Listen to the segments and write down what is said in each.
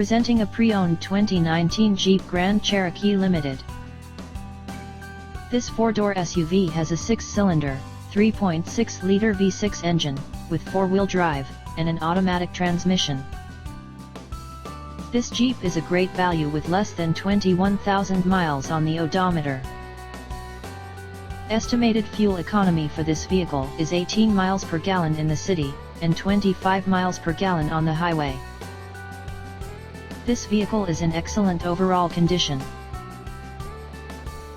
Presenting a pre-owned 2019 Jeep Grand Cherokee Limited. This four-door SUV has a 6-cylinder, 3.6-liter V6 engine, with 4-wheel drive, and an automatic transmission. This Jeep is a great value with less than 21,000 miles on the odometer. Estimated fuel economy for this vehicle is 18 miles per gallon in the city, and 25 miles per gallon on the highway. This vehicle is in excellent overall condition.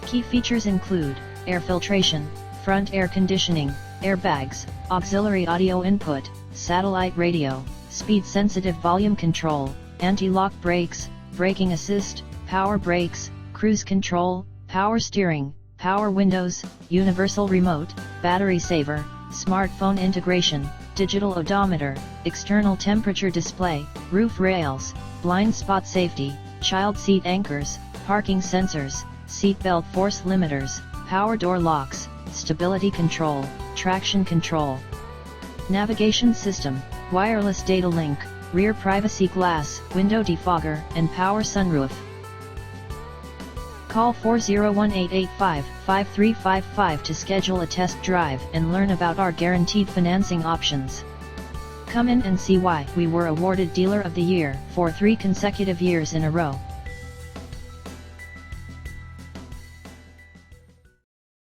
Key features include air filtration, front air conditioning, airbags, auxiliary audio input, satellite radio, speed-sensitive volume control, anti-lock brakes, braking assist, power brakes, cruise control, power steering, power windows, universal remote, battery saver, smartphone integration, digital odometer, external temperature display, roof rails, blind spot safety, child seat anchors, parking sensors, seat belt force limiters, power door locks, stability control, traction control, navigation system, wireless data link, rear privacy glass, window defogger, and power sunroof. Call 401-885-5355 to schedule a test drive and learn about our guaranteed financing options. Come in and see why we were awarded Dealer of the Year for 3 consecutive years in a row.